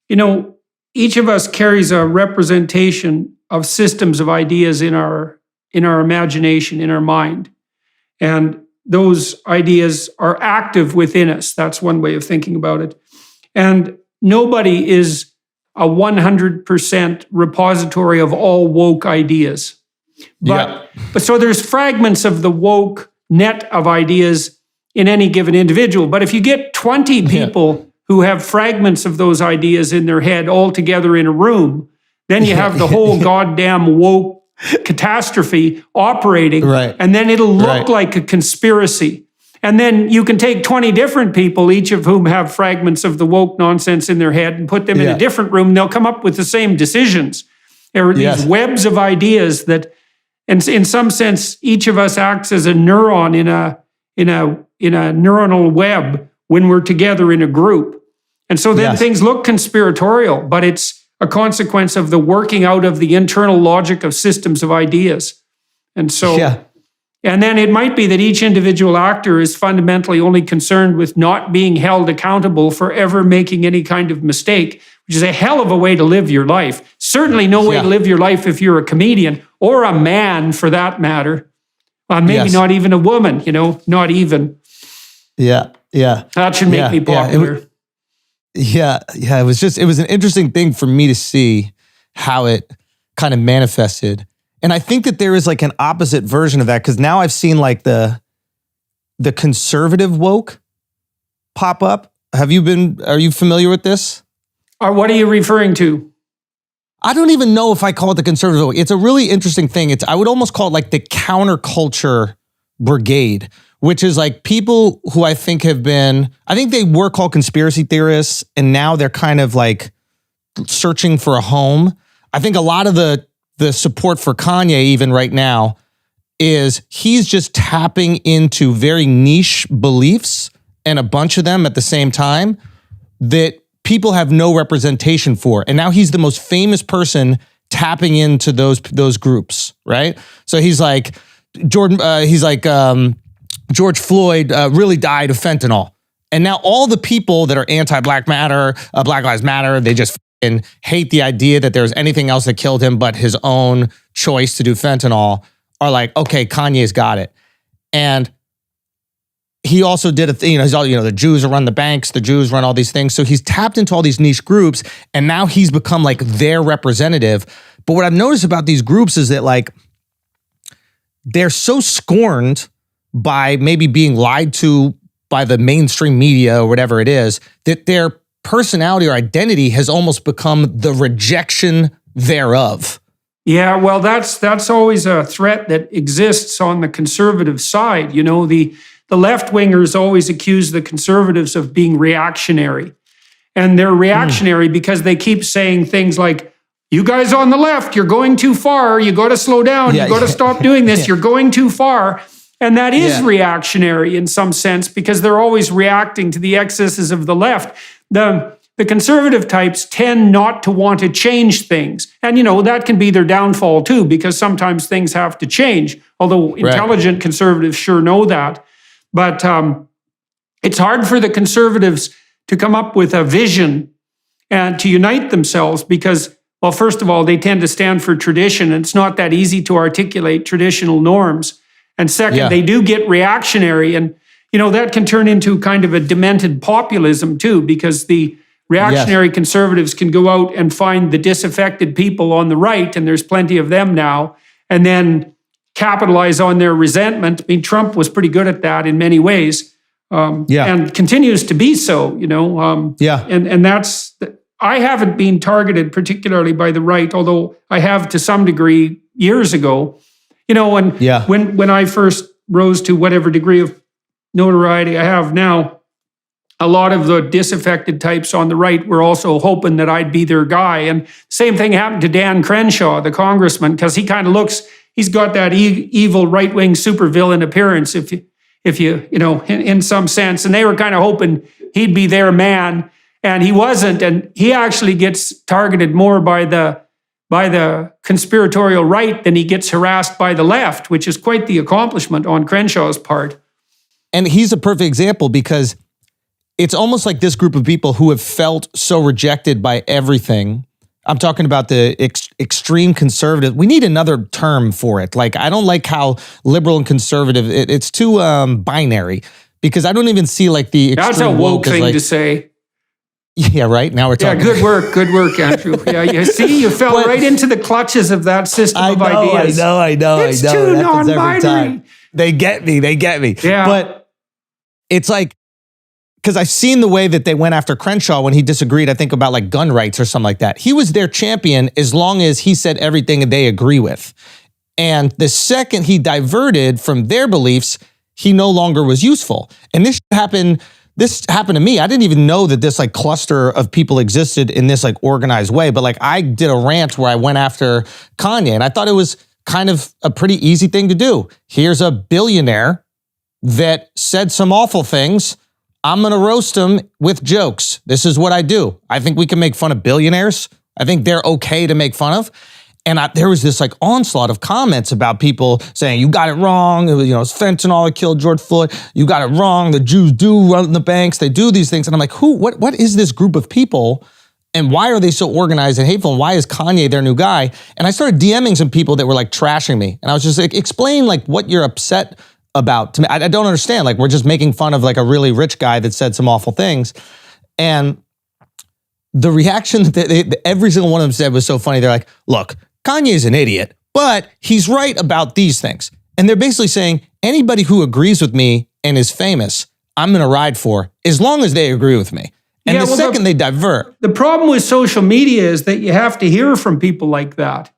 each of us carries a representation of systems of ideas in our imagination, in our mind. And those ideas are active within us. That's one way of thinking about it. And nobody is a 100% repository of all woke ideas. But so there's fragments of the woke net of ideas in any given individual. But if you get 20 people who have fragments of those ideas in their head all together in a room, then you have the whole goddamn woke catastrophe operating, and then it'll look like a conspiracy. And then you can take 20 different people, each of whom have fragments of the woke nonsense in their head, and put them in a different room. They'll come up with the same decisions. There are these webs of ideas that, and in some sense, each of us acts as a neuron in a neuronal web when we're together in a group. And so then things look conspiratorial, but it's a consequence of the working out of the internal logic of systems of ideas. And so, and then it might be that each individual actor is fundamentally only concerned with not being held accountable for ever making any kind of mistake, which is a hell of a way to live your life. Certainly no way to live your life if you're a comedian or a man for that matter. Maybe not even a woman, not even. That should make me popular. It was an interesting thing for me to see how it kind of manifested. And I think that there is like an opposite version of that, because now I've seen like the conservative woke pop up. Are you familiar with this? What are you referring to? I don't even know if I call it the conservative woke. It's a really interesting thing. I would almost call it like the counterculture brigade, which is like people who I think they were called conspiracy theorists, and now they're kind of like searching for a home. I think a lot of the support for Kanye even right now is he's just tapping into very niche beliefs, and a bunch of them at the same time, that people have no representation for. And now he's the most famous person tapping into those groups, right? So he's like, George Floyd really died of fentanyl. And now all the people that are anti-Black Matter, Black Lives Matter, they just hate the idea that there's anything else that killed him but his own choice to do fentanyl, are like, okay, Kanye's got it. And he also did a thing, the Jews run the banks, the Jews run all these things. So he's tapped into all these niche groups, and now he's become like their representative. But what I've noticed about these groups is that like, they're so scorned by maybe being lied to by the mainstream media or whatever it is, that their personality or identity has almost become the rejection thereof. Yeah, well, that's always a threat that exists on the conservative side. The left-wingers always accuse the conservatives of being reactionary. And they're reactionary because they keep saying things like, you guys on the left, you're going too far. You got to slow down. You got to stop doing this. You're going too far. And that is reactionary in some sense, because they're always reacting to the excesses of the left. The conservative types tend not to want to change things. And, that can be their downfall too, because sometimes things have to change. Although intelligent conservatives sure know that. But it's hard for the conservatives to come up with a vision and to unite themselves because, well, first of all, they tend to stand for tradition, and it's not that easy to articulate traditional norms. And second, they do get reactionary, and that can turn into kind of a demented populism too, because the reactionary conservatives can go out and find the disaffected people on the right, and there's plenty of them now, and then capitalize on their resentment. I mean, Trump was pretty good at that in many ways, and continues to be so. And that's. I haven't been targeted particularly by the right, although I have to some degree years ago. When I first rose to whatever degree of notoriety I have now, a lot of the disaffected types on the right were also hoping that I'd be their guy. And same thing happened to Dan Crenshaw, the congressman, because he kind of he's got that evil right-wing supervillain appearance, if you in some sense. And they were kind of hoping he'd be their man, and he wasn't. And he actually gets targeted more by the conspiratorial right than he gets harassed by the left, which is quite the accomplishment on Crenshaw's part. And he's a perfect example because it's almost like this group of people who have felt so rejected by everything. I'm talking about the extreme conservative. We need another term for it. Like, I don't like how liberal and conservative, it's too binary, because I don't even see like the extreme. That's a woke thing like, to say. Yeah, right. Now we're talking. Yeah, good work, Andrew. Yeah, you see, you fell right into the clutches of that system of ideas. I know. It's I know. too It happens every non-binary. time. They get me. Yeah. But it's like, because I've seen the way that they went after Crenshaw when he disagreed, I think, about like gun rights or something like that. He was their champion as long as he said everything they agree with. And the second he diverted from their beliefs, he no longer was useful. And this happened to me. I didn't even know that this like cluster of people existed in this like organized way. But like, I did a rant where I went after Kanye, and I thought it was kind of a pretty easy thing to do. Here's a billionaire that said some awful things. I'm going to roast him with jokes. This is what I do. I think we can make fun of billionaires. I think they're okay to make fun of. And there was this like onslaught of comments about people saying, you got it wrong. It was, it's fentanyl that killed George Floyd. You got it wrong. The Jews do run the banks. They do these things. And I'm like, what is this group of people? And why are they so organized and hateful? And why is Kanye their new guy? And I started DMing some people that were like trashing me. And I was just like, explain like what you're upset about to me. I don't understand. Like, we're just making fun of like a really rich guy that said some awful things. And the reaction that every single one of them said was so funny. They're like, look, Kanye's an idiot, but he's right about these things. And they're basically saying anybody who agrees with me and is famous, I'm going to ride for, as long as they agree with me. And second they divert. The problem with social media is that you have to hear from people like that.